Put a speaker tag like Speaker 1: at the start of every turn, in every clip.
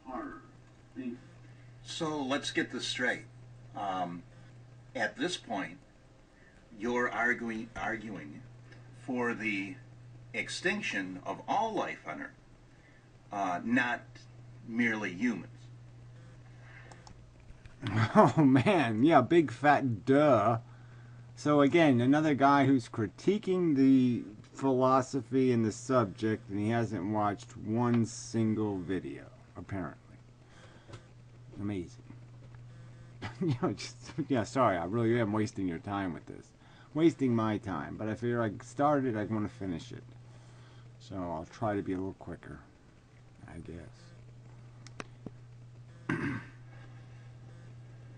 Speaker 1: harder.
Speaker 2: So let's get this straight. At this point, you're arguing for the extinction of all life on Earth, not merely humans.
Speaker 3: Oh man, yeah, big fat duh. So again, another guy who's critiquing the philosophy and the subject, and he hasn't watched one single video, apparently. Amazing. Yeah, sorry, I really am wasting your time with this. Wasting my time, but I figure I started, I want to finish it. So I'll try to be a little quicker, I guess.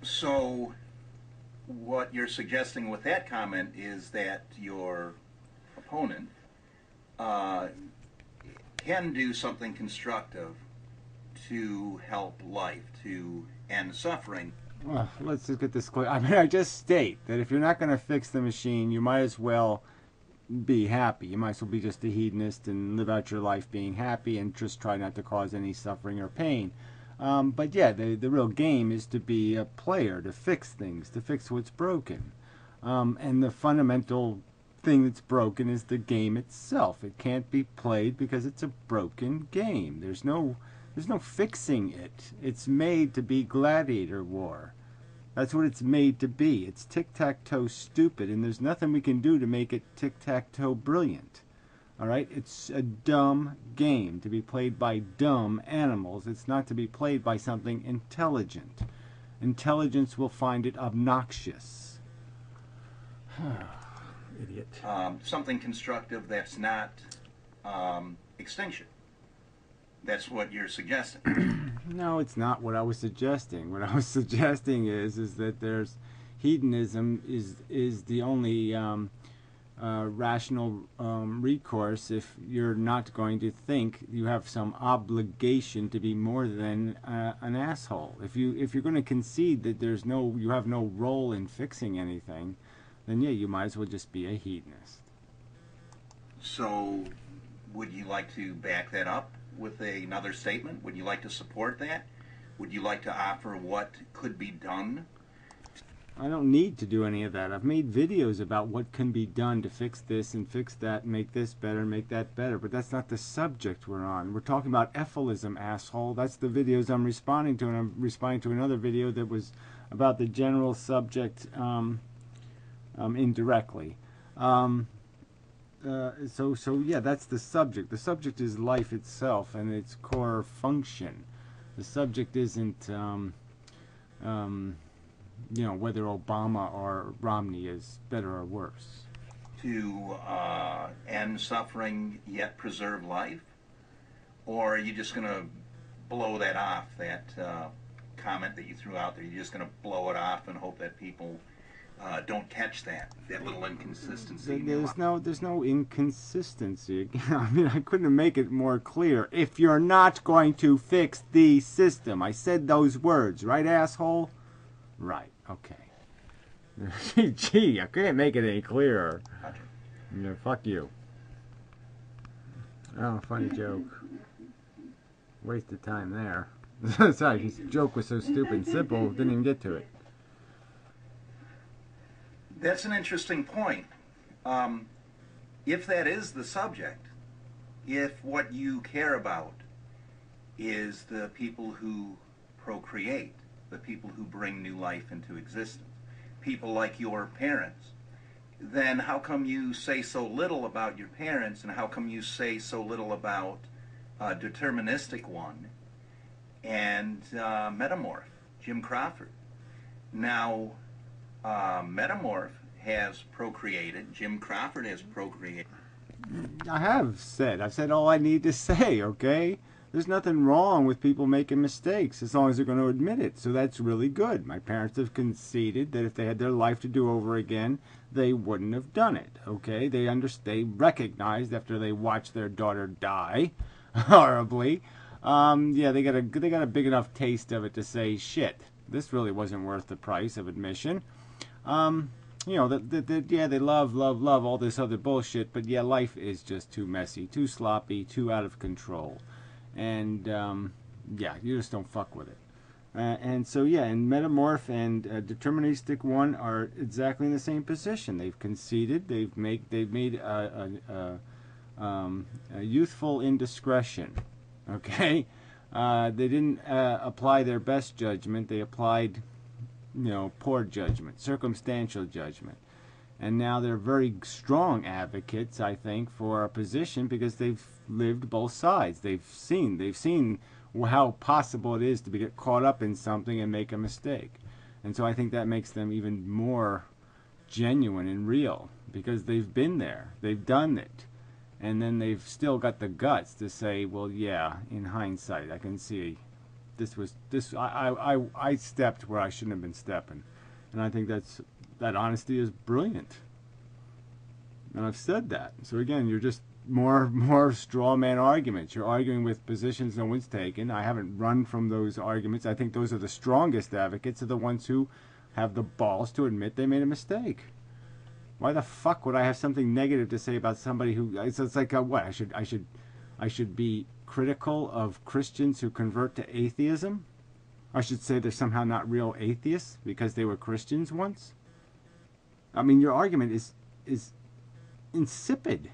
Speaker 2: So what you're suggesting with that comment is that your opponent can do something constructive to help life, to end suffering.
Speaker 3: Well, let's just get this clear. I mean, I just state that if you're not going to fix the machine, you might as well be happy. You might as well be just a hedonist and live out your life being happy and just try not to cause any suffering or pain. But yeah, the real game is to be a player, to fix things, to fix what's broken. And the fundamental thing that's broken is the game itself. It can't be played because it's a broken game. There's no fixing it. It's made to be gladiator war. That's what it's made to be. It's tic-tac-toe stupid, and there's nothing we can do to make it tic-tac-toe brilliant. Alright? It's a dumb game to be played by dumb animals. It's not to be played by something intelligent. Intelligence will find it obnoxious. Idiot.
Speaker 2: Something constructive that's not extinction. That's what you're suggesting.
Speaker 3: No, it's not what I was suggesting. What I was suggesting is that there's hedonism is the only rational recourse if you're not going to think you have some obligation to be more than an asshole. If you're going to concede that you have no role in fixing anything, then yeah, you might as well just be a hedonist.
Speaker 2: So, would you like to back that up with another statement? Would you like to support that? Would you like to offer what could be done?
Speaker 3: I don't need to do any of that. I've made videos about what can be done to fix this and fix that, and make this better and make that better, but that's not the subject we're on. We're talking about ephilism, asshole. That's the videos I'm responding to, and I'm responding to another video that was about the general subject indirectly. So yeah, that's the subject. The subject is life itself and its core function. The subject isn't, whether Obama or Romney is better or worse.
Speaker 2: To end suffering yet preserve life? Or are you just going to blow that off, that comment that you threw out there? You're just going to blow it off and hope that people don't catch that little inconsistency.
Speaker 3: There's no inconsistency. I mean, I couldn't make it more clear. If you're not going to fix the system, I said those words, right, asshole? Right. Okay. Gee, I couldn't make it any clearer. Yeah, fuck you. Oh, funny joke. Wasted time there. Sorry, his joke was so stupid and simple, didn't even get to it.
Speaker 2: That's an interesting point. If that is the subject, if what you care about is the people who procreate, the people who bring new life into existence, people like your parents, then how come you say so little about your parents, and how come you say so little about Deterministic One and Metamorph, Jim Crawford? Now, Metamorph has procreated. Jim Crawford has procreated.
Speaker 3: I've said all I need to say, okay? There's nothing wrong with people making mistakes as long as they're going to admit it. So that's really good. My parents have conceded that if they had their life to do over again, they wouldn't have done it, okay? They recognized after they watched their daughter die horribly. Yeah, they got a big enough taste of it to say, shit, this really wasn't worth the price of admission. Yeah, they love all this other bullshit, but yeah, life is just too messy, too sloppy, too out of control. And yeah, you just don't fuck with it. And so, yeah, and Metamorph and Deterministic One are exactly in the same position. They've conceded. They've made a youthful indiscretion. Okay, they didn't apply their best judgment. They applied, poor judgment, circumstantial judgment. And now they're very strong advocates, I think, for a position because they've lived both sides. They've seen how possible it is to get caught up in something and make a mistake. And so I think that makes them even more genuine and real because they've been there. They've done it. And then they've still got the guts to say, well, yeah, in hindsight, I can see I stepped where I shouldn't have been stepping. And I think that honesty is brilliant. And I've said that. So again, you're just more straw man arguments. You're arguing with positions no one's taken. I haven't run from those arguments. I think those are the strongest advocates, are the ones who have the balls to admit they made a mistake. Why the fuck would I have something negative to say about somebody who? It's like what? I should be critical of Christians who convert to atheism. I should say they're somehow not real atheists because they were Christians once. I mean, your argument is insipid.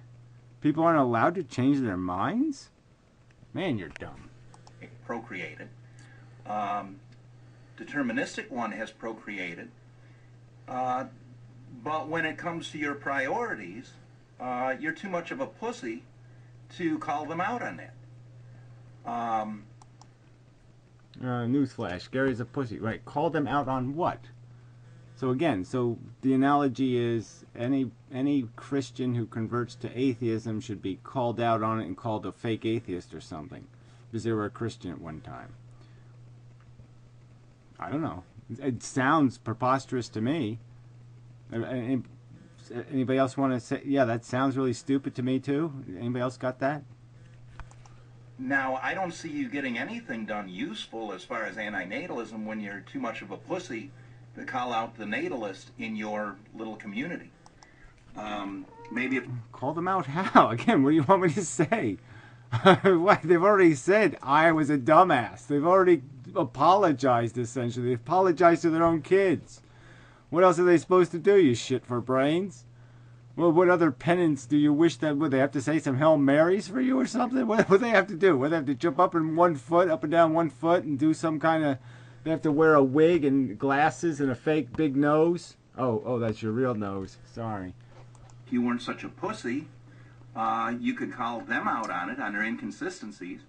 Speaker 3: People aren't allowed to change their minds? Man, you're dumb.
Speaker 2: Procreated. Deterministic One has procreated. But when it comes to your priorities, you're too much of a pussy to call them out on that.
Speaker 3: Newsflash, Gary's a pussy. Right, call them out on what? So again, the analogy is any Christian who converts to atheism should be called out on it and called a fake atheist or something because they were a Christian at one time. I don't know. It sounds preposterous to me. Anybody else want to say, yeah, that sounds really stupid to me too? Anybody else got that?
Speaker 2: Now, I don't see you getting anything done useful as far as antinatalism when you're too much of a pussy to call out the natalist in your little community. Maybe if...
Speaker 3: Call them out how? Again, what do you want me to say? What? They've already said I was a dumbass. They've already apologized, essentially. They've apologized to their own kids. What else are they supposed to do, you shit for brains? Well, what other penance do you wish that would they have to say some Hail Marys for you or something? What would they have to do? Would they have to jump up in 1 foot, up and down 1 foot, and do some kind of... They have to wear a wig and glasses and a fake big nose? Oh, that's your real nose. Sorry.
Speaker 2: If you weren't such a pussy, you could call them out on it, on their inconsistencies,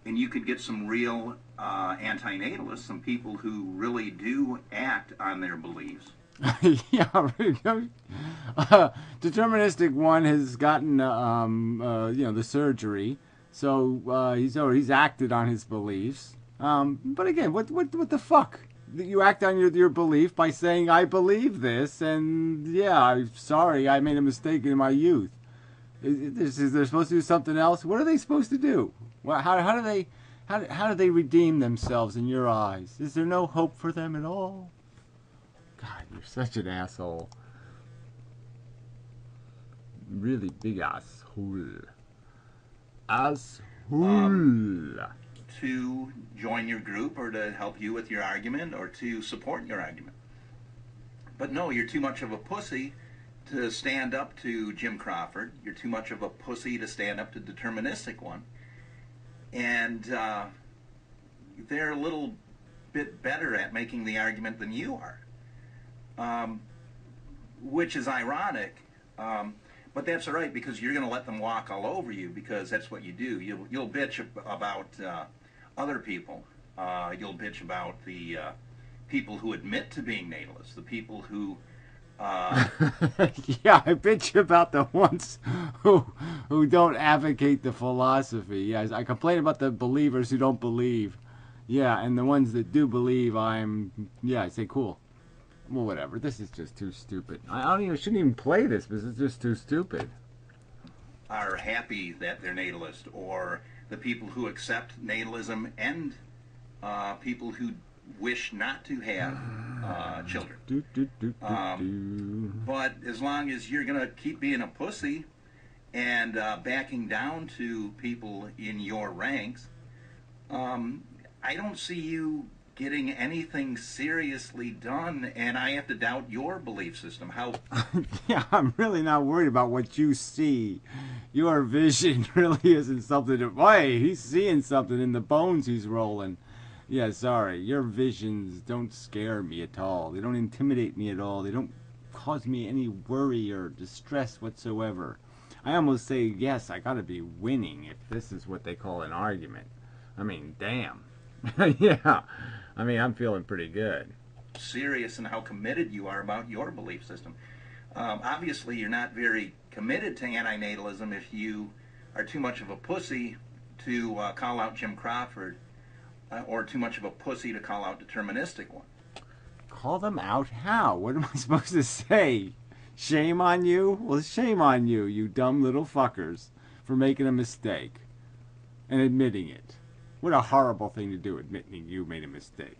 Speaker 2: and you could get some real antinatalists, some people who really do act on their beliefs.
Speaker 3: Yeah, Deterministic One has gotten the surgery, so he's acted on his beliefs. But again, what the fuck? You act on your belief by saying I believe this, and yeah, I'm sorry, I made a mistake in my youth. Is there supposed to do something else? What are they supposed to do? How do they redeem themselves in your eyes? Is there no hope for them at all? God, you're such an asshole. Really big asshole. Asshole.
Speaker 2: To join your group or to help you with your argument or to support your argument. But no, you're too much of a pussy to stand up to Jim Crawford. You're too much of a pussy to stand up to Deterministic One. And they're a little bit better at making the argument than you are. Which is ironic, but that's all right because you're going to let them walk all over you because that's what you do. You'll bitch about other people. You'll bitch about the people who admit to being natalists, the people who...
Speaker 3: Yeah, I bitch about the ones who don't advocate the philosophy. Yes, I complain about the believers who don't believe. Yeah, and the ones that do believe, I say cool. Well, whatever. This is just too stupid. Shouldn't even play this because it's just too stupid.
Speaker 2: Are happy that they're natalist, or the people who accept natalism and people who wish not to have children. But as long as you're going to keep being a pussy and backing down to people in your ranks, I I don't see you getting anything seriously done, and I have to doubt your belief system. How?
Speaker 3: Yeah, I'm really not worried about what you see. Your vision really isn't something to. Boy, he's seeing something in the bones he's rolling. Yeah, sorry. Your visions don't scare me at all. They don't intimidate me at all. They don't cause me any worry or distress whatsoever. I almost say, yes, I gotta be winning if this is what they call an argument. I mean, damn. Yeah. I mean, I'm feeling pretty good.
Speaker 2: Serious in how committed you are about your belief system. Obviously, you're not very committed to antinatalism if you are too much of a pussy to call out Jim Crawford, or too much of a pussy to call out deterministic one.
Speaker 3: Call them out how? What am I supposed to say? Shame on you? Well, shame on you, you dumb little fuckers, for making a mistake and admitting it. What a horrible thing to do, admitting you made a mistake.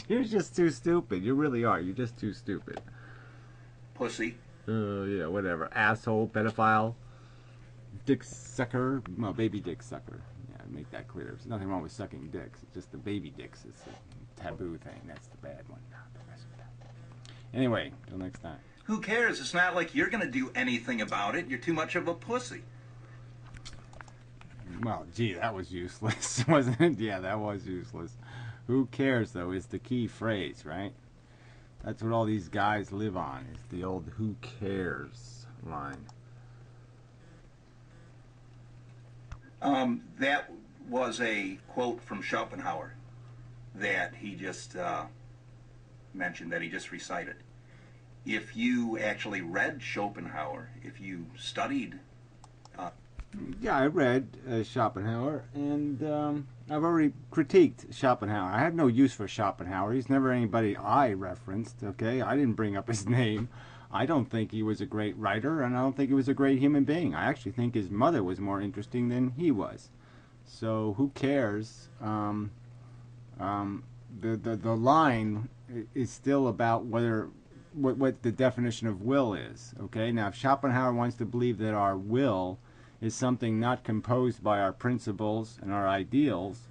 Speaker 3: You're just too stupid. You really are. You're just too stupid.
Speaker 2: Pussy.
Speaker 3: Yeah, whatever. Asshole, pedophile, dick sucker. Well, baby dick sucker. Yeah, make that clear. There's nothing wrong with sucking dicks. It's just the baby dicks is a taboo thing. That's the bad one. Not the rest of that. Anyway, till next time.
Speaker 2: Who cares? It's not like you're going to do anything about it. You're too much of a pussy.
Speaker 3: Well, gee, that was useless, wasn't it? Yeah, that was useless. Who cares, though, is the key phrase, right? That's what all these guys live on, is the old who cares line.
Speaker 2: That was a quote from Schopenhauer that he just mentioned, that he just recited. If you actually read Schopenhauer, if you studied...
Speaker 3: Yeah, I read Schopenhauer, and I've already critiqued Schopenhauer. I had no use for Schopenhauer. He's never anybody I referenced, okay? I didn't bring up his name. I don't think he was a great writer, and I don't think he was a great human being. I actually think his mother was more interesting than he was. So who cares? The line is still about what the definition of will is, okay? Now, if Schopenhauer wants to believe that our will is something not composed by our principles and our ideals,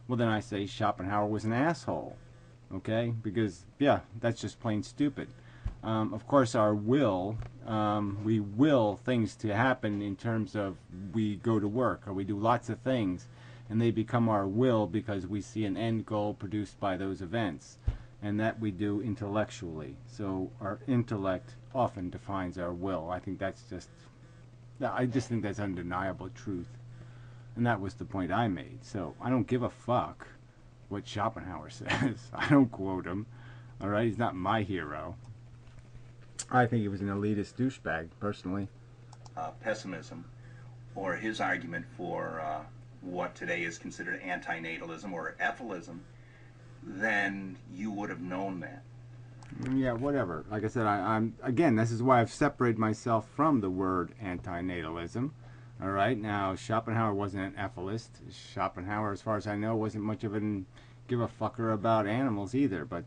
Speaker 3: well, then I say Schopenhauer was an asshole, okay? Because, yeah, that's just plain stupid. Of course, our will, we will things to happen in terms of we go to work or we do lots of things, and they become our will because we see an end goal produced by those events, and that we do intellectually. So our intellect often defines our will. I think that's just... I just think that's undeniable truth. And that was the point I made. So I don't give a fuck what Schopenhauer says. I don't quote him. Alright, he's not my hero. I think he was an elitist douchebag, personally.
Speaker 2: Pessimism, or his argument for what today is considered antinatalism or ephilism, then you would have known that.
Speaker 3: Yeah, whatever. Like I said, I'm again, this is why I've separated myself from the word antinatalism. All right, now Schopenhauer wasn't an ethicist. Schopenhauer, as far as I know, wasn't much of an give a fucker about animals either. But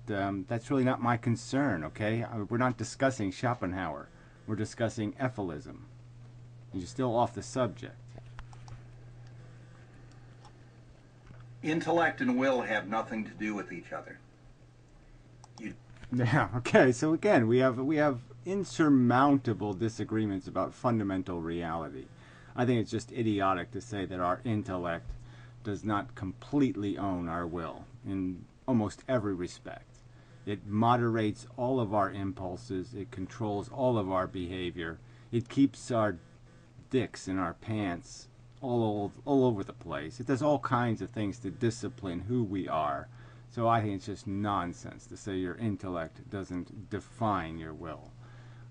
Speaker 3: that's really not my concern. Okay, we're not discussing Schopenhauer. We're discussing ethilism. You're still off the subject.
Speaker 2: Intellect and will have nothing to do with each other.
Speaker 3: Yeah, okay, so again, we have insurmountable disagreements about fundamental reality. I think it's just idiotic to say that our intellect does not completely own our will in almost every respect. It moderates all of our impulses, it controls all of our behavior, it keeps our dicks in our pants all over the place. It does all kinds of things to discipline who we are. So I think it's just nonsense to say your intellect doesn't define your will.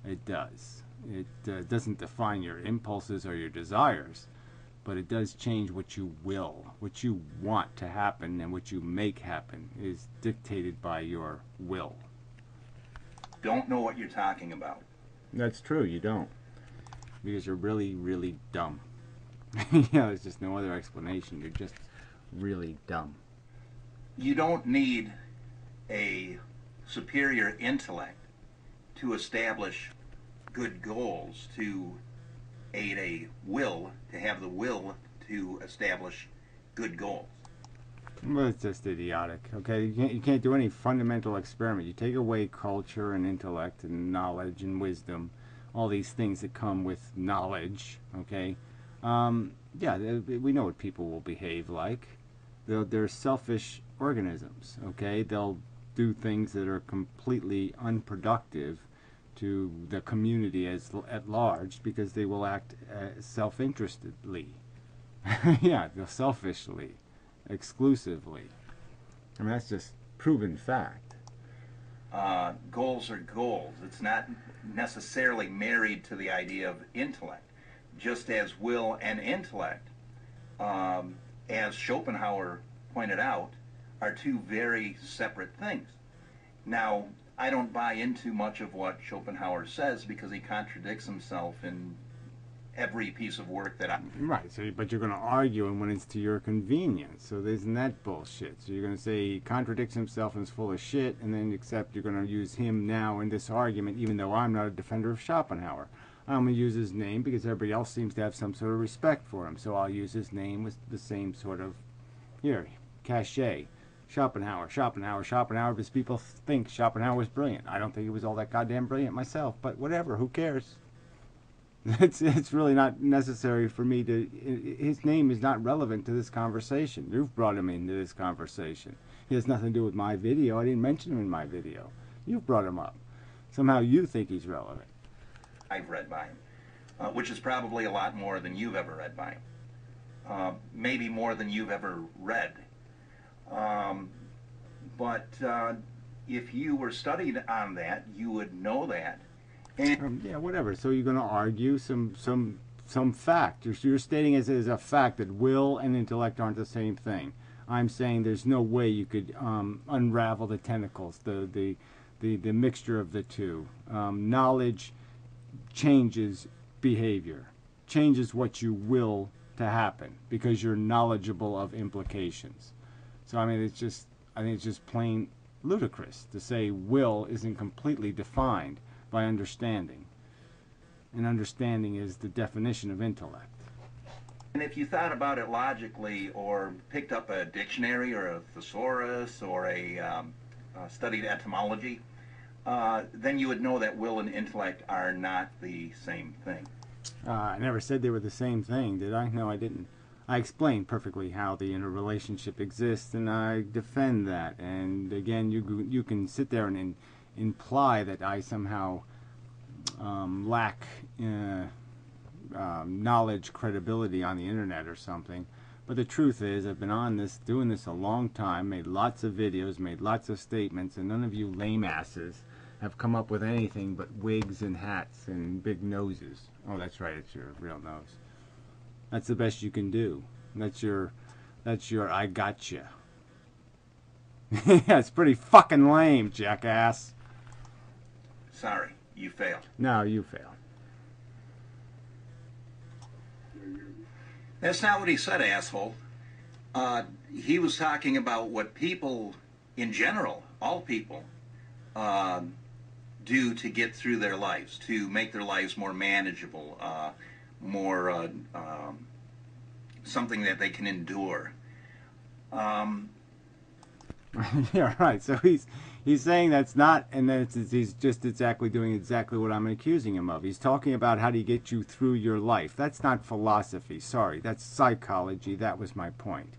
Speaker 3: It does. It doesn't define your impulses or your desires, but it does change what you will. What you want to happen and what you make happen is dictated by your will.
Speaker 2: Don't know what you're talking about.
Speaker 3: That's true, you don't. Because you're really, really dumb. Yeah, there's just no other explanation. You're just really dumb.
Speaker 2: You don't need a superior intellect to establish good goals, to aid a will, to have the will to establish good goals.
Speaker 3: Well, it's just idiotic. Okay, you can't do any fundamental experiment. You take away culture and intellect and knowledge and wisdom, all these things that come with knowledge. Okay, yeah, we know what people will behave like. They're selfish organisms. Okay, they'll do things that are completely unproductive to the community at large because they will act self-interestedly. Yeah, they'll selfishly, exclusively. I mean, that's just proven fact.
Speaker 2: Goals are goals. It's not necessarily married to the idea of intellect. Just as will and intellect, as Schopenhauer pointed out, are two very separate things. Now, I don't buy into much of what Schopenhauer says because he contradicts himself in every piece of work that I...
Speaker 3: Right, so but you're going to argue him when it's to your convenience. So isn't that bullshit? So you're going to say he contradicts himself and is full of shit, and then except you're going to use him now in this argument, even though I'm not a defender of Schopenhauer. I'm going to use his name because everybody else seems to have some sort of respect for him. So I'll use his name with the same sort of, here, cachet. Schopenhauer, Schopenhauer, Schopenhauer, because people think Schopenhauer was brilliant. I don't think he was all that goddamn brilliant myself, but whatever, who cares? It's really not necessary for me to... His name is not relevant to this conversation. You've brought him into this conversation. He has nothing to do with my video. I didn't mention him in my video. You've brought him up. Somehow you think he's relevant.
Speaker 2: I've read by him, which is probably a lot more than you've ever read by him. Maybe more than you've ever read. But if you were studied on that, you would know that. And
Speaker 3: yeah, whatever. So you're going to argue some fact. You're stating as a fact that will and intellect aren't the same thing. I'm saying there's no way you could unravel the tentacles, the mixture of the two. Knowledge changes behavior, changes what you will to happen because you're knowledgeable of implications. So I mean, I think it's just plain ludicrous to say will isn't completely defined by understanding. And understanding is the definition of intellect.
Speaker 2: And if you thought about it logically or picked up a dictionary or a thesaurus or studied etymology, then you would know that will and intellect are not the same thing.
Speaker 3: I never said they were the same thing, did I? No, I didn't. I explained perfectly how the interrelationship exists, and I defend that. And again, you can sit there and imply that I somehow lack knowledge, credibility on the internet or something. But the truth is, I've been on this, doing this a long time, made lots of videos, made lots of statements, and none of you lame asses have come up with anything but wigs and hats and big noses. Oh, that's right, it's your real nose. That's the best you can do. That's your I gotcha. Yeah, it's pretty fucking lame, jackass.
Speaker 2: Sorry, you failed.
Speaker 3: No, you failed.
Speaker 2: That's not what he said, asshole. He was talking about what people, in general, all people, do to get through their lives, to make their lives more manageable, more something that they can endure.
Speaker 3: Yeah, right. So he's saying that's not, and then he's just exactly doing exactly what I'm accusing him of. He's talking about how do you get you through your life. That's not philosophy. Sorry, that's psychology. That was my point.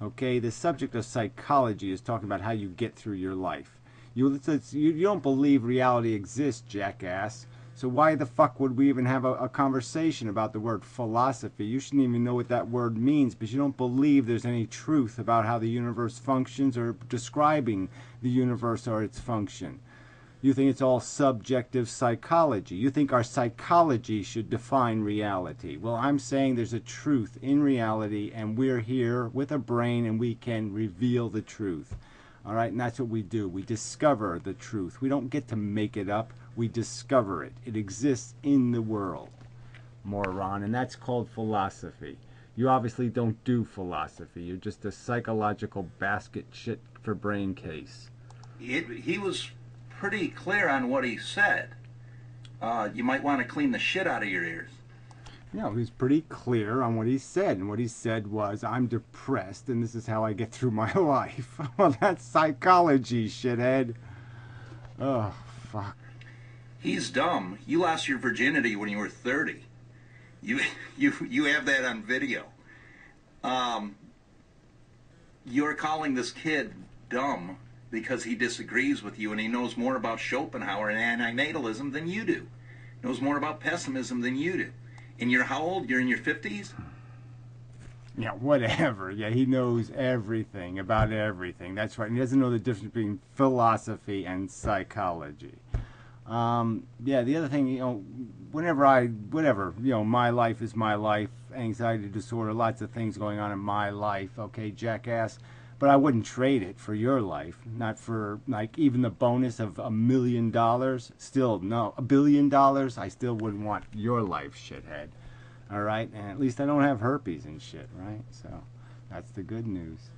Speaker 3: Okay, the subject of psychology is talking about how you get through your life. You don't believe reality exists, jackass. So why the fuck would we even have a conversation about the word philosophy? You shouldn't even know what that word means because you don't believe there's any truth about how the universe functions or describing the universe or its function. You think it's all subjective psychology. You think our psychology should define reality. Well, I'm saying there's a truth in reality and we're here with a brain and we can reveal the truth. All right, and that's what we do. We discover the truth. We don't get to make it up. We discover it. It exists in the world, moron, and that's called philosophy. You obviously don't do philosophy. You're just a psychological basket shit for brain case.
Speaker 2: He was pretty clear on what he said. You might want to clean the shit out of your ears.
Speaker 3: You know, he's pretty clear on what he said, and what he said was, I'm depressed, and this is how I get through my life. Well, that's psychology, shithead. Oh, fuck.
Speaker 2: He's dumb. You lost your virginity when you were 30. You have that on video. You're calling this kid dumb because he disagrees with you and he knows more about Schopenhauer and antinatalism than you do. Knows more about pessimism than you do. And you're how old? You're in your 50s?
Speaker 3: Yeah, whatever. Yeah, he knows everything about everything. That's right. And he doesn't know the difference between philosophy and psychology. Yeah, the other thing, you know, whatever, you know, my life is my life, anxiety disorder, lots of things going on in my life, okay, jackass. But I wouldn't trade it for your life, not for, like, even the bonus of $1 million. Still, no, $1 billion, I still wouldn't want your life, shithead. All right? And at least I don't have herpes and shit, right? So, that's the good news.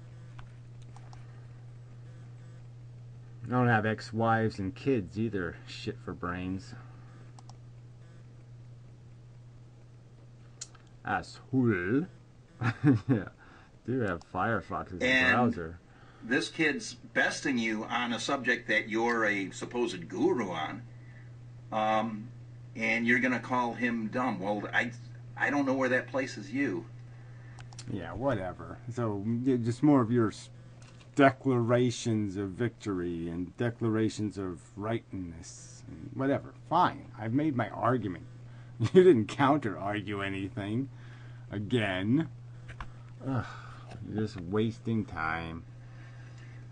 Speaker 3: I don't have ex-wives and kids either. Shit for brains. Asshole. Yeah. Do have Firefox as a browser.
Speaker 2: This kid's besting you on a subject that you're a supposed guru on, and you're going to call him dumb. Well, I don't know where that places you.
Speaker 3: Yeah, whatever. So, just more of your declarations of victory and declarations of rightness and whatever. Fine. I've made my argument. You didn't counter-argue anything. Again. Ugh, you're just wasting time.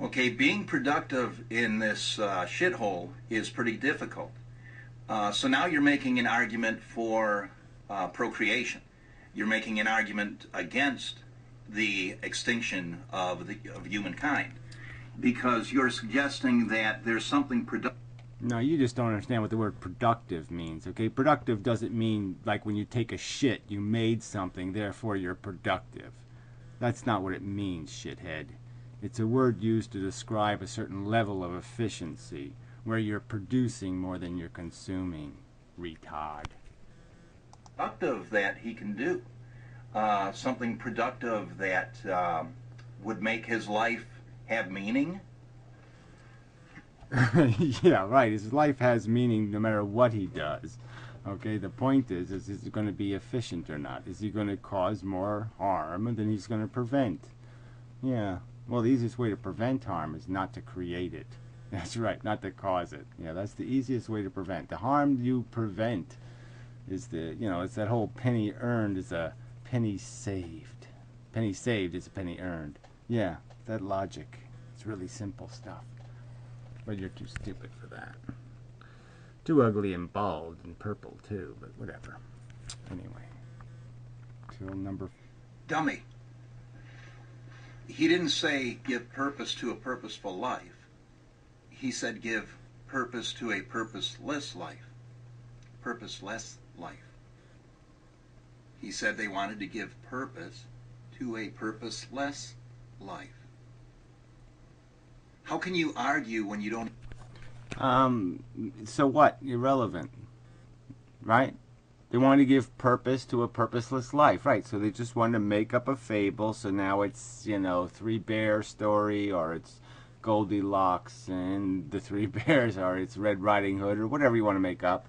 Speaker 2: Okay, being productive in this shithole is pretty difficult. So now you're making an argument for procreation. You're making an argument against the extinction of humankind, because you're suggesting that there's something productive.
Speaker 3: No, you just don't understand what the word productive means, okay? Productive doesn't mean like when you take a shit, you made something, therefore you're productive. That's not what it means, shithead. It's a word used to describe a certain level of efficiency, where you're producing more than you're consuming, retard.
Speaker 2: Productive that he can do. Something productive that would make his life have meaning.
Speaker 3: Yeah, right. His life has meaning no matter what he does. Okay, the point is he going to be efficient or not? Is he going to cause more harm than he's going to prevent? Yeah. Well, the easiest way to prevent harm is not to create it. That's right, not to cause it. Yeah, that's the easiest way to prevent. The harm you prevent is it's that whole penny earned is a penny saved. Penny saved is a penny earned. Yeah, that logic. It's really simple stuff. But you're too stupid for that. Too ugly and bald and purple too, but whatever. Anyway. Till number...
Speaker 2: Dummy. He didn't say give purpose to a purposeful life. He said give purpose to a purposeless life. Purposeless life. He said they wanted to give purpose to a purposeless life. How can you argue when you don't...
Speaker 3: So what? Irrelevant. Right? They wanted to give purpose to a purposeless life. Right, so they just wanted to make up a fable, so now it's, Three Bear story, or it's Goldilocks and the Three Bears, or it's Red Riding Hood, or whatever you want to make up.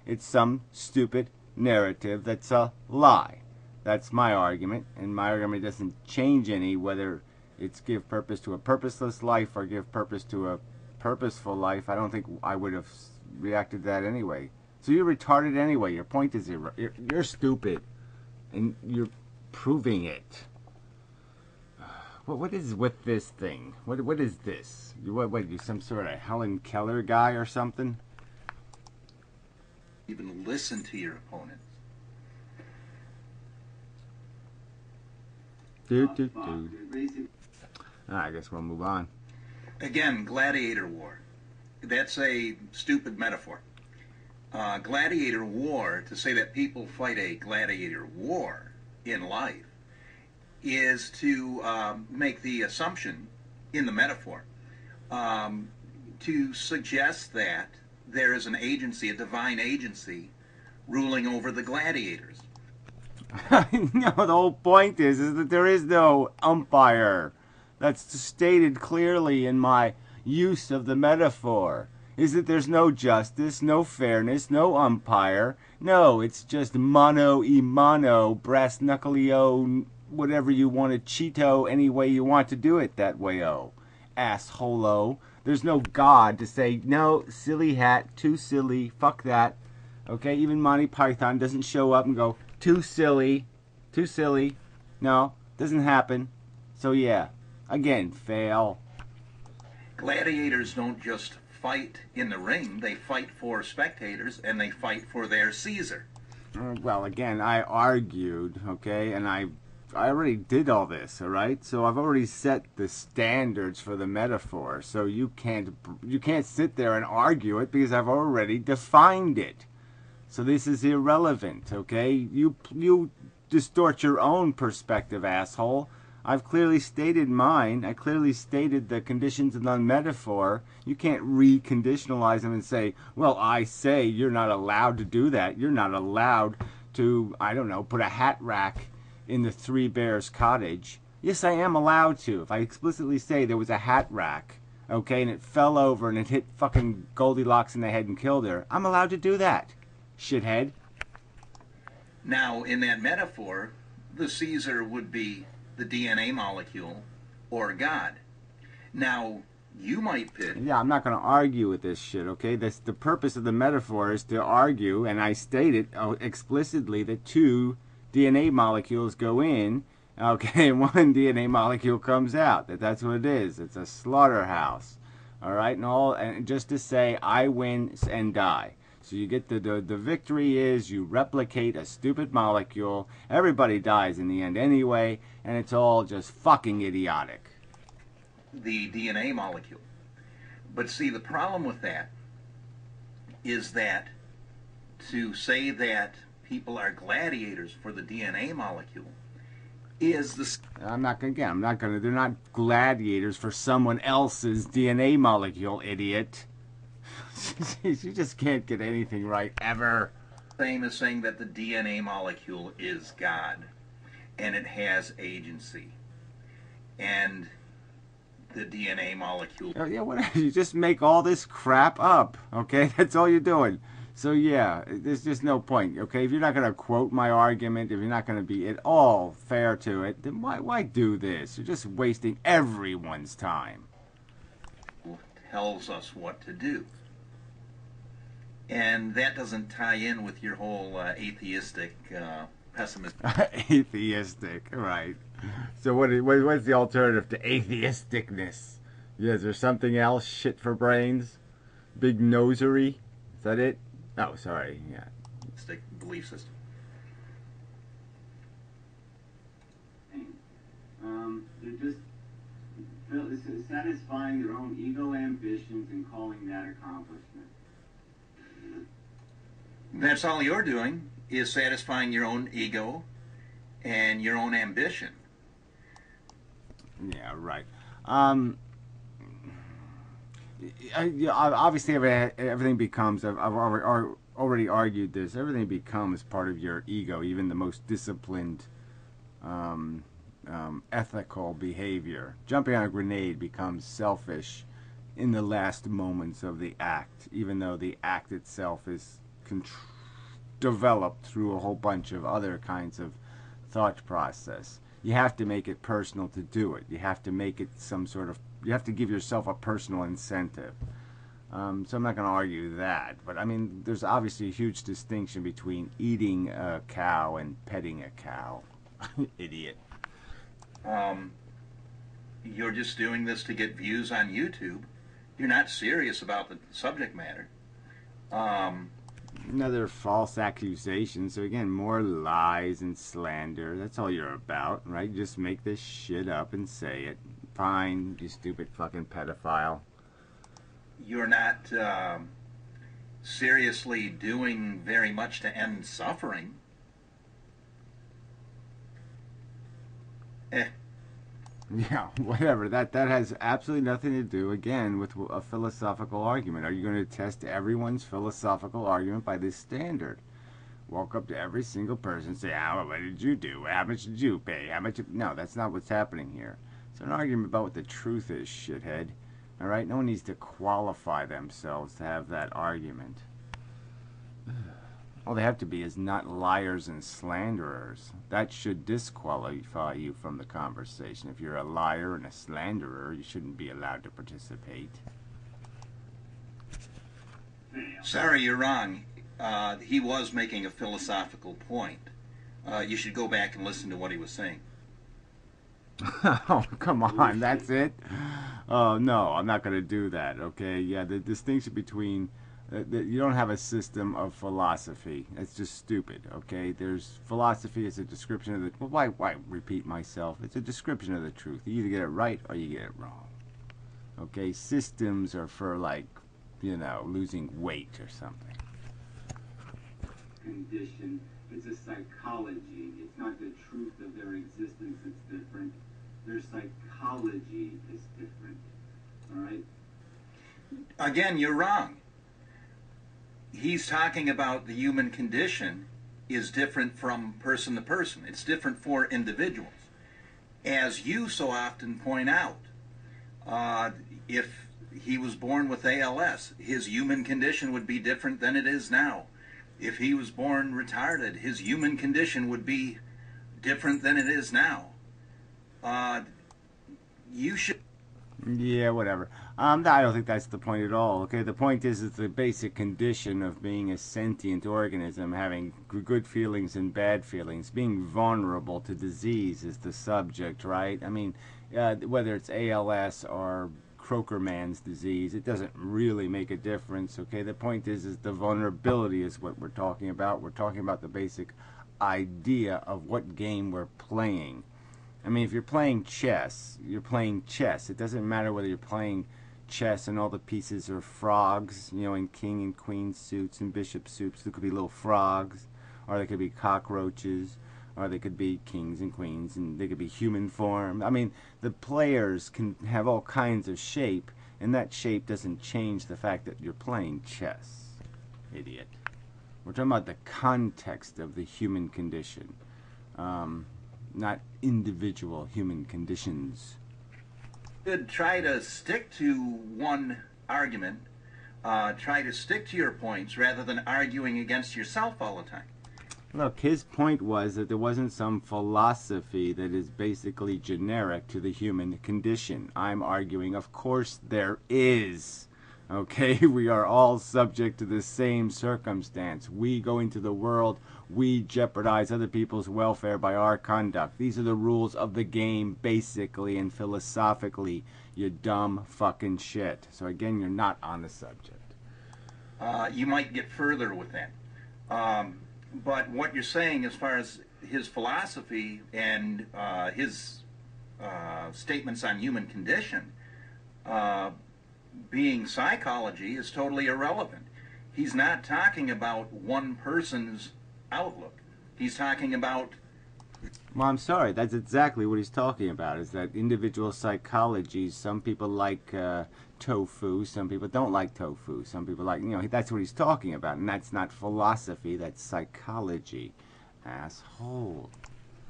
Speaker 3: It's some stupid narrative that's a lie. That's my argument, and my argument doesn't change any whether it's give purpose to a purposeless life or give purpose to a purposeful life. I don't think I would have reacted to that anyway. So you're retarded anyway. Your point is you're stupid, and you're proving it. What is with this thing? What is this? What you some sort of Helen Keller guy or something?
Speaker 2: Even listen to your opponents.
Speaker 3: I guess we'll move on.
Speaker 2: Again, gladiator war. That's a stupid metaphor. Gladiator war, to say that people fight a gladiator war in life, is to make the assumption in the metaphor to suggest that there is an agency, a divine agency, ruling over the gladiators.
Speaker 3: No, the whole point is that there is no umpire. That's stated clearly in my use of the metaphor. Is that there's no justice, no fairness, no umpire. No, it's just mano y mano, brass knuckleo, whatever you want to Cheeto any way you want to do it that way-o. Asshole-o. There's no God to say, no, silly hat, too silly, fuck that. Okay, even Monty Python doesn't show up and go, too silly, too silly. No, doesn't happen. So yeah, again, fail.
Speaker 2: Gladiators don't just fight in the ring, they fight for spectators and they fight for their Caesar.
Speaker 3: Well, again, I argued, okay, and I already did all this, all right? So I've already set the standards for the metaphor. So you can't sit there and argue it because I've already defined it. So this is irrelevant, okay? You distort your own perspective, asshole. I've clearly stated mine. I clearly stated the conditions of the metaphor. You can't reconditionalize them and say, well, I say you're not allowed to do that. You're not allowed to, I don't know, put a hat rack in the Three Bears cottage. Yes, I am allowed to. If I explicitly say there was a hat rack, okay, and it fell over and it hit fucking Goldilocks in the head and killed her, I'm allowed to do that, shithead.
Speaker 2: Now, in that metaphor, the Caesar would be the DNA molecule or God. Now, you might pit.
Speaker 3: Yeah, I'm not going to argue with this shit, okay? The purpose of the metaphor is to argue, and I stated explicitly that two DNA molecules go in, okay, and one DNA molecule comes out. That's what it is. It's a slaughterhouse, all right? And just to say, I win and die. So you get the victory is you replicate a stupid molecule. Everybody dies in the end anyway, and it's all just fucking idiotic.
Speaker 2: The DNA molecule. But see, the problem with that is that to say that people are gladiators for the DNA molecule is the...
Speaker 3: I'm not gonna. They're not gladiators for someone else's DNA molecule, idiot. You just can't get anything right ever.
Speaker 2: Same as saying that the DNA molecule is God and it has agency. And the DNA molecule...
Speaker 3: Oh, yeah, whatever. You just make all this crap up, okay? That's all you're doing. So, yeah, there's just no point, okay? If you're not going to quote my argument, if you're not going to be at all fair to it, then why do this? You're just wasting everyone's time.
Speaker 2: Tells us what to do. And that doesn't tie in with your whole atheistic, pessimistic...
Speaker 3: Atheistic, right. So what's the alternative to atheisticness? Yeah, is there something else? Shit for brains? Big nosery? Is that it? Oh, sorry, yeah.
Speaker 2: Belief system.
Speaker 3: They're just satisfying their own ego ambitions and calling that accomplishment.
Speaker 2: That's all you're doing, is satisfying your own ego and your own ambition.
Speaker 3: Yeah, right. Obviously, everything becomes, I've already argued this, everything becomes part of your ego, even the most disciplined ethical behavior. Jumping on a grenade becomes selfish in the last moments of the act, even though the act itself is developed through a whole bunch of other kinds of thought process. You have to make it personal to do it. You have to make it some sort of, you have to give yourself a personal incentive. So I'm not going to argue that. But I mean, there's obviously a huge distinction between eating a cow and petting a cow. Idiot.
Speaker 2: You're just doing this to get views on YouTube. You're not serious about the subject matter.
Speaker 3: Another false accusation. So again, more lies and slander. That's all you're about, right? You just make this shit up and say it. Fine, you stupid fucking pedophile.
Speaker 2: You're not seriously doing very much to end suffering.
Speaker 3: Yeah, whatever. That has absolutely nothing to do, again, with a philosophical argument. Are you going to test everyone's philosophical argument by this standard? walk up to every single person and say, what did you do? How much did you pay? How much? No, that's not what's happening here. It's an argument about what the truth is, shithead. All right? No one needs to qualify themselves to have that argument. All they have to be is not liars and slanderers. That should disqualify you from the conversation. If you're a liar and a slanderer, you shouldn't be allowed to participate.
Speaker 2: Sorry, you're wrong. He was making a philosophical point. You should go back and listen to what he was saying.
Speaker 3: Oh, come on, that's it? Oh, no, I'm not going to do that, okay? Yeah, the distinction between... you don't have a system of philosophy. It's just stupid, okay? There's philosophy is a description of the... Well, why repeat myself? It's a description of the truth. You either get it right or you get it wrong. Okay? Systems are for, like, you know, losing weight or something.
Speaker 1: Condition. It's a psychology. It's not the truth of their existence that's different. Their psychology is different. All right?
Speaker 2: Again, you're wrong. He's talking about the human condition is different from person to person. It's different for individuals. As you so often point out, if he was born with ALS, his human condition would be different than it is now. If he was born retarded, his human condition would be different than it is now. You should...
Speaker 3: Yeah, whatever. I don't think that's the point at all. Okay, the point is the basic condition of being a sentient organism, having good feelings and bad feelings, being vulnerable to disease is the subject, right? I mean, whether it's ALS or Crokerman's disease, it doesn't really make a difference. Okay, the point is the vulnerability is what we're talking about. We're talking about the basic idea of what game we're playing. I mean, if you're playing chess, you're playing chess. It doesn't matter whether you're playing chess and all the pieces are frogs, you know, in king and queen suits and bishop suits. There could be little frogs, or they could be cockroaches, or they could be kings and queens, and they could be human form. I mean, the players can have all kinds of shape, and that shape doesn't change the fact that you're playing chess, idiot. We're talking about the context of the human condition. Not individual human conditions.
Speaker 2: Should try to stick to one argument, try to stick to your points rather than arguing against yourself all the time.
Speaker 3: Look, his point was that there wasn't some philosophy that is basically generic to the human condition. I'm arguing, of course there is. Okay, we are all subject to the same circumstance. We go into the world, we jeopardize other people's welfare by our conduct. These are the rules of the game, basically and philosophically, you dumb fucking shit. So again, you're not on the subject.
Speaker 2: You might get further with that. But what you're saying as far as his philosophy and his statements on human condition, being psychology is totally irrelevant. He's not talking about one person's outlook. He's talking about...
Speaker 3: Well, I'm sorry. That's exactly what he's talking about, is that individual psychology. Some people like tofu. Some people don't like tofu. Some people like, you know, that's what he's talking about. And that's not philosophy. That's psychology. Asshole.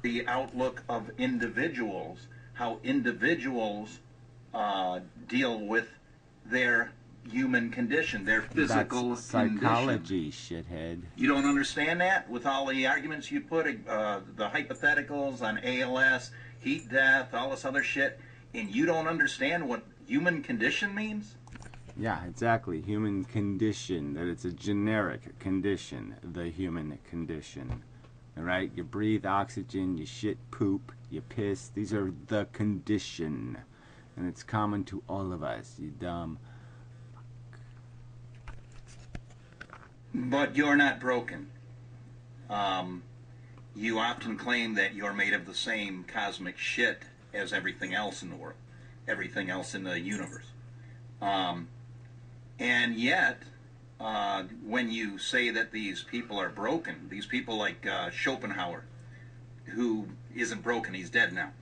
Speaker 2: The outlook of individuals, how individuals deal with their human condition, their physical
Speaker 3: That's psychology,
Speaker 2: condition.
Speaker 3: Shithead.
Speaker 2: You don't understand that with all the arguments you put, the hypotheticals on ALS, heat death, all this other shit, and you don't understand what human condition means?
Speaker 3: Yeah, exactly. Human condition, that it's a generic condition, the human condition. All right? You breathe oxygen, you shit poop, you piss. These are the condition. And it's common to all of us, you dumb fuck.
Speaker 2: But you're not broken. You often claim that you're made of the same cosmic shit as everything else in the world, everything else in the universe. And yet, when you say that these people are broken, these people like Schopenhauer, who isn't broken, he's dead now.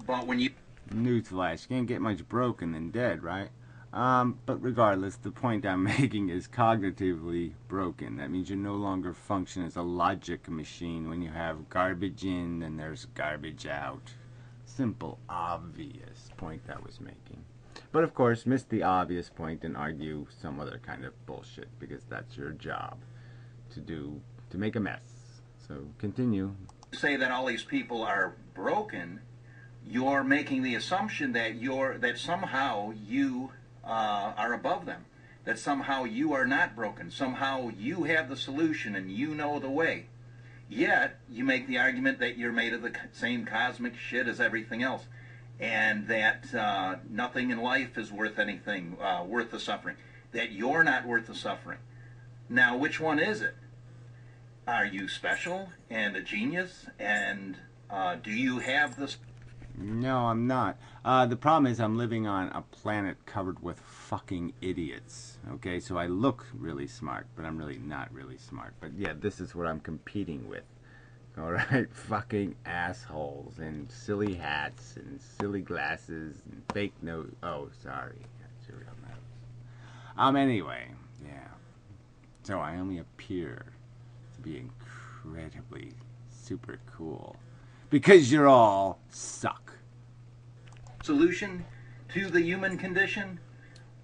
Speaker 2: But when you...
Speaker 3: Newsflash, you can't get much broken than dead, right? But regardless, the point I'm making is cognitively broken. That means you no longer function as a logic machine when you have garbage in and there's garbage out. Simple, obvious point I was making. But of course, miss the obvious point and argue some other kind of bullshit, because that's your job to do, to make a mess. So continue.
Speaker 2: Say that all these people are broken, you're making the assumption that somehow you are above them, that somehow you are not broken, somehow you have the solution and you know the way. Yet you make the argument that you're made of the same cosmic shit as everything else, and that nothing in life is worth anything, worth the suffering, that you're not worth the suffering. Now, which one is it? Are you special and a genius, and do you have this?
Speaker 3: No, I'm not. The problem is I'm living on a planet covered with fucking idiots. Okay, so I look really smart, but I'm really not really smart. But yeah, this is what I'm competing with. Alright, fucking assholes and silly hats and silly glasses and fake nose. Oh, sorry. That's your real nose. Anyway, yeah. So I only appear to be incredibly super cool. Because you're all suck.
Speaker 2: Solution to the human condition?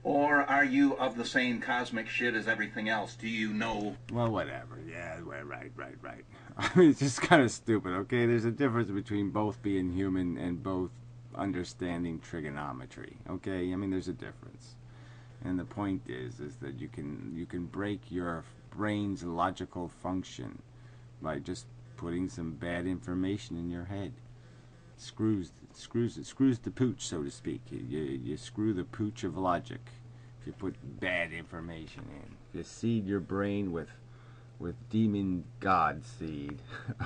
Speaker 2: Or are you of the same cosmic shit as everything else? Do you know?
Speaker 3: Well, whatever. Yeah, right. I mean, it's just kind of stupid, okay? There's a difference between both being human and both understanding trigonometry, okay? I mean, there's a difference. And the point is that you can break your brain's logical function by just putting some bad information in your head. Screws the pooch, so to speak. You screw the pooch of logic if you put bad information in. If you seed your brain with demon god seed,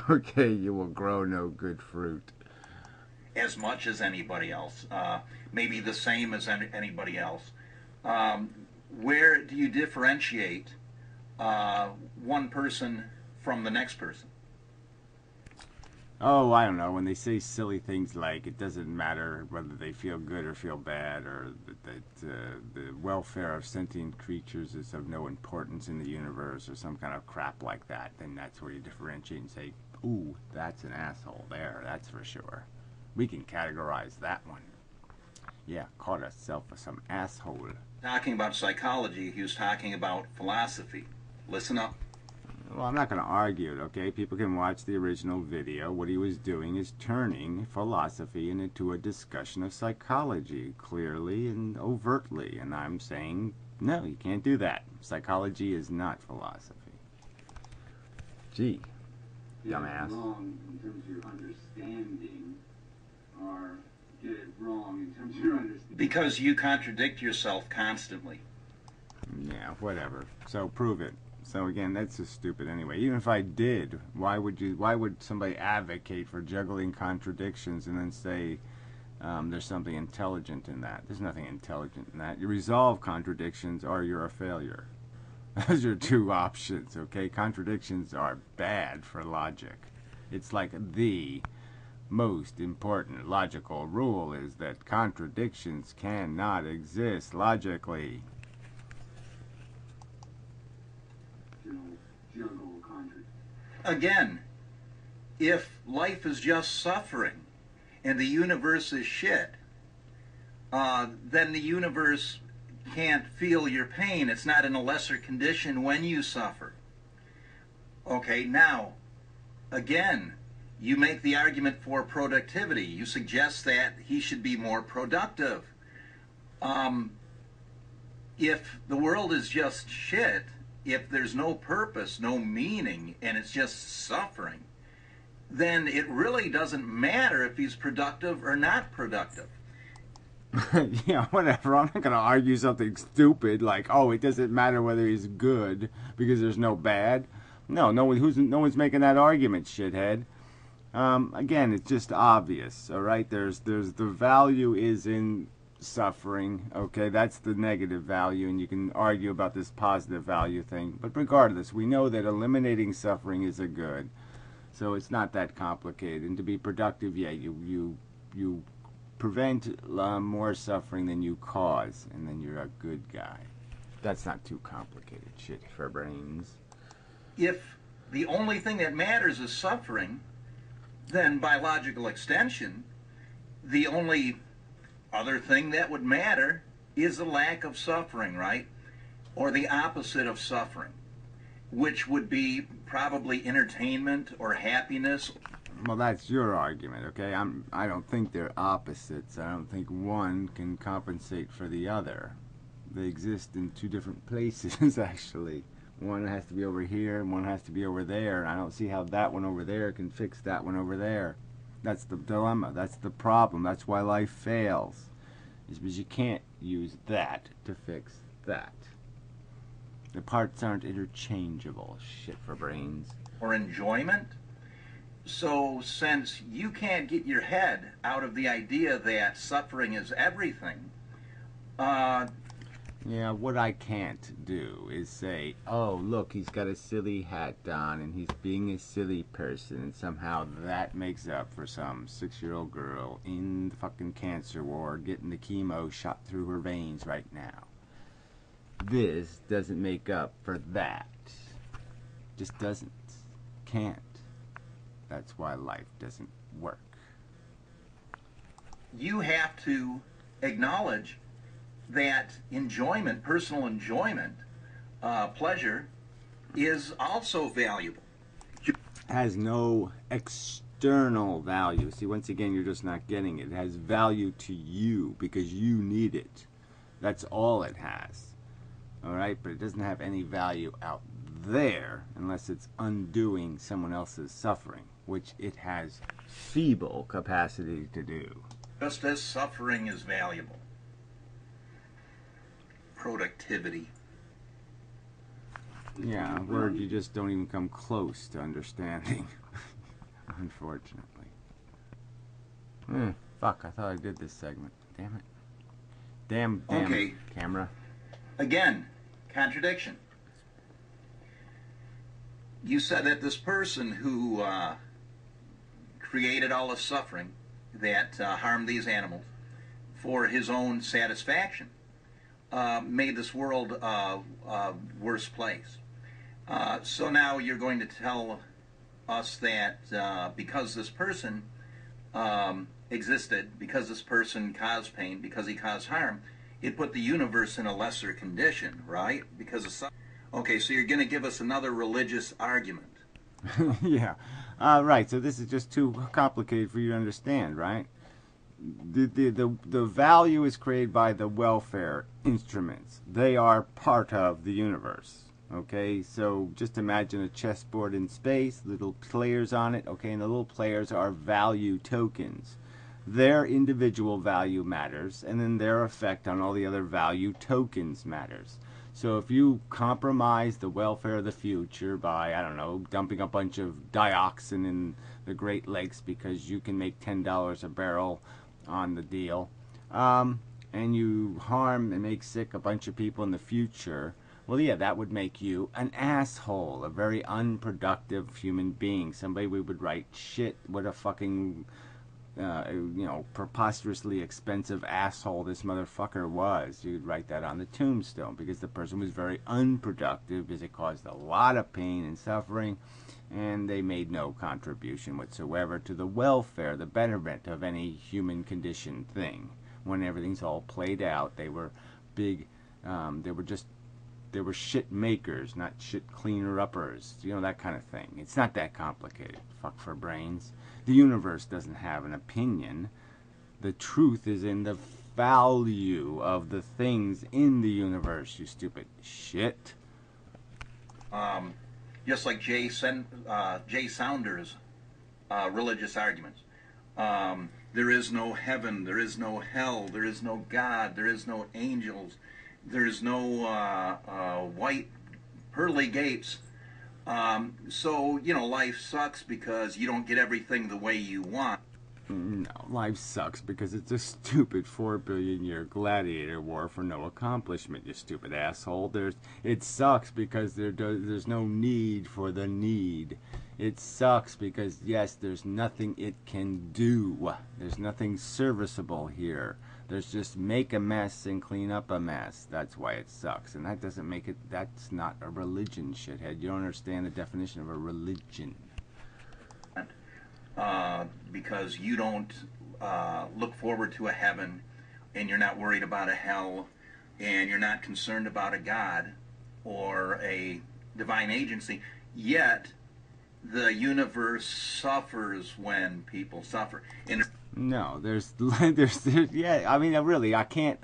Speaker 3: okay, you will grow no good fruit.
Speaker 2: As much as anybody else, maybe the same as anybody else. Where do you differentiate one person from the next person?
Speaker 3: Oh, I don't know. When they say silly things like it doesn't matter whether they feel good or feel bad, or that the welfare of sentient creatures is of no importance in the universe, or some kind of crap like that, then that's where you differentiate and say, ooh, that's an asshole there, that's for sure. We can categorize that one. Yeah, caught herself for some asshole.
Speaker 2: Talking about psychology, he was talking about philosophy. Listen up.
Speaker 3: Well, I'm not going to argue it, okay? People can watch the original video. What he was doing is turning philosophy into a discussion of psychology, clearly and overtly. And I'm saying, no, you can't do that. Psychology is not philosophy. Gee, dumbass.
Speaker 1: Wrong in terms of your understanding, or get it wrong in terms of your understanding.
Speaker 2: Because you contradict yourself constantly.
Speaker 3: Yeah, whatever. So prove it. So again, that's just stupid anyway. Even if I did, why would somebody advocate for juggling contradictions and then say there's something intelligent in that? There's nothing intelligent in that. You resolve contradictions or you're a failure. Those are two options, okay? Contradictions are bad for logic. It's like the most important logical rule is that contradictions cannot exist logically.
Speaker 2: Again, if life is just suffering and the universe is shit, then the universe can't feel your pain. It's not in a lesser condition when you suffer. Okay, now, again, you make the argument for productivity. You suggest that he should be more productive. If the world is just shit, if there's no purpose, no meaning, and it's just suffering, then it really doesn't matter if he's productive or not productive.
Speaker 3: Yeah, whatever. I'm not going to argue something stupid like, oh, it doesn't matter whether he's good because there's no bad. No one's making that argument, shithead. Again, it's just obvious, all right? There's the value is in suffering, okay? That's the negative value, and you can argue about this positive value thing. But regardless, we know that eliminating suffering is a good, so it's not that complicated. And to be productive, yeah, you prevent more suffering than you cause, and then you're a good guy. That's not too complicated shit for brains.
Speaker 2: If the only thing that matters is suffering, then by logical extension, the only other thing that would matter is the lack of suffering, right? Or the opposite of suffering, which would be probably entertainment or happiness.
Speaker 3: Well, that's your argument, okay? I don't think they're opposites. I don't think one can compensate for the other. They exist in two different places, actually. One has to be over here and one has to be over there. I don't see how that one over there can fix that one over there. That's the dilemma. That's the problem. That's why life fails. Is because you can't use that to fix that. The parts aren't interchangeable. Shit for brains.
Speaker 2: Or enjoyment. So since you can't get your head out of the idea that suffering is everything,
Speaker 3: yeah, what I can't do is say, oh, look, he's got a silly hat on and he's being a silly person, and somehow that makes up for some 6-year-old girl in the fucking cancer ward getting the chemo shot through her veins right now. This doesn't make up for that. Just doesn't. Can't. That's why life doesn't work.
Speaker 2: You have to acknowledge that enjoyment, personal enjoyment, pleasure, is also valuable.
Speaker 3: Has no external value. See, once again, you're just not getting it. It has value to you because you need it. That's all it has. All right, but it doesn't have any value out there unless it's undoing someone else's suffering, which it has feeble capacity to do.
Speaker 2: Just as suffering is valuable. Productivity.
Speaker 3: Yeah, a word you just don't even come close to understanding, unfortunately. Fuck, I thought I did this segment. Damn it. Damn
Speaker 2: Okay.
Speaker 3: Camera.
Speaker 2: Again, contradiction. You said that this person who created all the suffering that harmed these animals for his own satisfaction made this world a worse place. So now you're going to tell us that because this person existed, because this person caused pain, because he caused harm, it put the universe in a lesser condition, right? Because of okay, so you're going to give us another religious argument.
Speaker 3: Yeah. Right, so this is just too complicated for you to understand, right? The value is created by the welfare instruments. They are part of the universe. Okay, so just imagine a chessboard in space, little players on it. Okay, and the little players are value tokens. Their individual value matters, and then their effect on all the other value tokens matters. So if you compromise the welfare of the future by, I don't know, dumping a bunch of dioxin in the Great Lakes because you can make $10 a barrel on the deal, and you harm and make sick a bunch of people in the future, well, yeah, that would make you an asshole, a very unproductive human being, somebody we would write shit, what a fucking, preposterously expensive asshole this motherfucker was. You'd write that on the tombstone because the person was very unproductive because it caused a lot of pain and suffering, and they made no contribution whatsoever to the welfare, the betterment of any human condition thing. When everything's all played out, they were big, they were shit makers, not shit cleaner-uppers, that kind of thing. It's not that complicated, fuck for brains. The universe doesn't have an opinion. The truth is in the value of the things in the universe, you stupid shit.
Speaker 2: Just like Jay Saunders' religious arguments. There is no heaven, there is no hell, there is no God, there is no angels, there is no white pearly gates. So, life sucks because you don't get everything the way you want.
Speaker 3: No, life sucks because it's a stupid 4-billion-year gladiator war for no accomplishment, you stupid asshole. It sucks because there's no need for the need. It sucks because, yes, there's nothing it can do. There's nothing serviceable here. There's just make a mess and clean up a mess. That's why it sucks. And that doesn't make it, that's not a religion, shithead. You don't understand the definition of a religion.
Speaker 2: Because you don't look forward to a heaven, and you're not worried about a hell, and you're not concerned about a God or a divine agency, yet the universe suffers when people suffer. And
Speaker 3: no, there's, yeah, I mean, really, I can't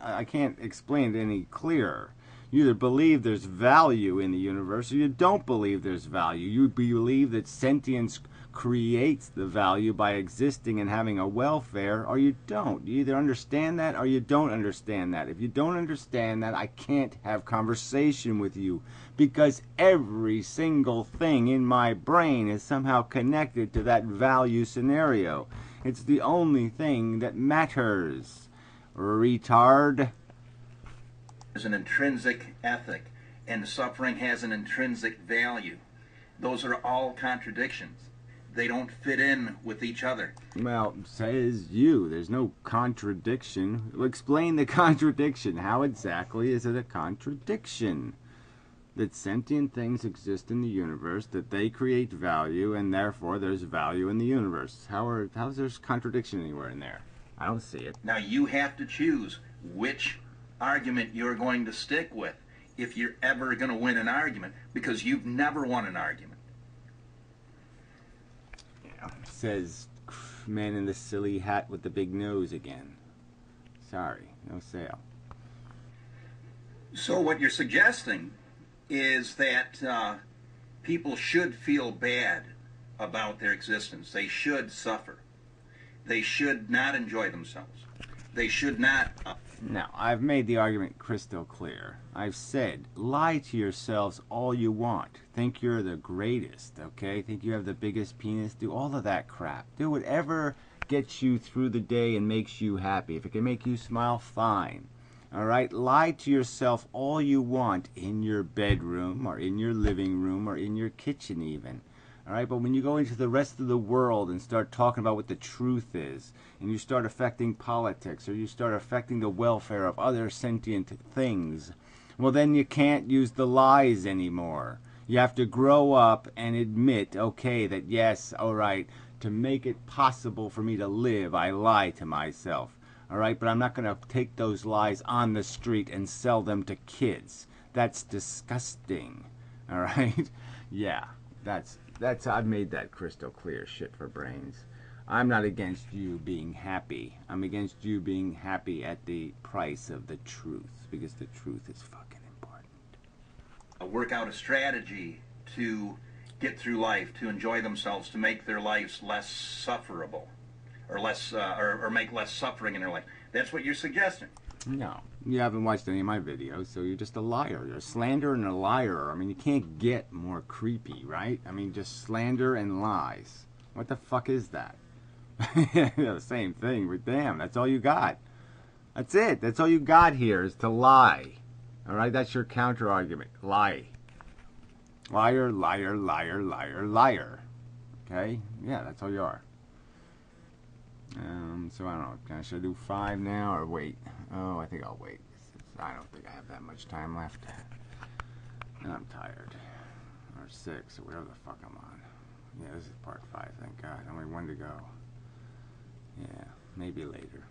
Speaker 3: explain it any clearer. You either believe there's value in the universe, or you don't believe there's value. You believe that sentience creates the value by existing and having a welfare, or you don't. You either understand that or you don't understand that. If you don't understand that, I can't have conversation with you, because every single thing in my brain is somehow connected to that value scenario. It's the only thing that matters. Retard.
Speaker 2: there's an intrinsic ethic, and suffering has an intrinsic value. Those are all contradictions. They don't fit in with each other.
Speaker 3: Well, says you. There's no contradiction. Explain the contradiction. How exactly is it a contradiction? That sentient things exist in the universe, that they create value, and therefore there's value in the universe. How's there contradiction anywhere in there? I don't see it.
Speaker 2: Now you have to choose which argument you're going to stick with if you're ever going to win an argument, because you've never won an argument.
Speaker 3: Says man in the silly hat with the big nose again. Sorry, no sale.
Speaker 2: So what you're suggesting is that people should feel bad about their existence. They should suffer. They should not enjoy themselves. They should not...
Speaker 3: Now, I've made the argument crystal clear. I've said, lie to yourselves all you want. Think you're the greatest, okay? Think you have the biggest penis. Do all of that crap. Do whatever gets you through the day and makes you happy. If it can make you smile, fine. All right? Lie to yourself all you want in your bedroom or in your living room or in your kitchen even. All right? But when you go into the rest of the world and start talking about what the truth is, and you start affecting politics, or you start affecting the welfare of other sentient things, well, then you can't use the lies anymore. You have to grow up and admit, okay, that yes, all right, to make it possible for me to live, I lie to myself. All right, but I'm not going to take those lies on the street and sell them to kids. That's disgusting. All right? Yeah, that's I've made that crystal clear. Shit for brains. I'm not against you being happy. I'm against you being happy at the price of the truth, because the truth is fucking important.
Speaker 2: Work out a strategy to get through life, to enjoy themselves, to make their lives less sufferable, or less, or make less suffering in their life. That's what you're suggesting.
Speaker 3: No, you haven't watched any of my videos, so you're just a liar. You're a slanderer and a liar. I mean, you can't get more creepy, right? I mean, just slander and lies. What the fuck is that? The same thing, but damn, that's all you got. That's it. That's all you got here is to lie. All right, that's your counter argument. Lie. Liar, liar, liar, liar, liar. Okay? Yeah, that's all you are. So I don't know. Should I do 5 now or wait? Oh, I think I'll wait. I don't think I have that much time left. And I'm tired. Or 6 or whatever the fuck I'm on. Yeah, this is part 5, thank God. Only 1 to go. Yeah, maybe later.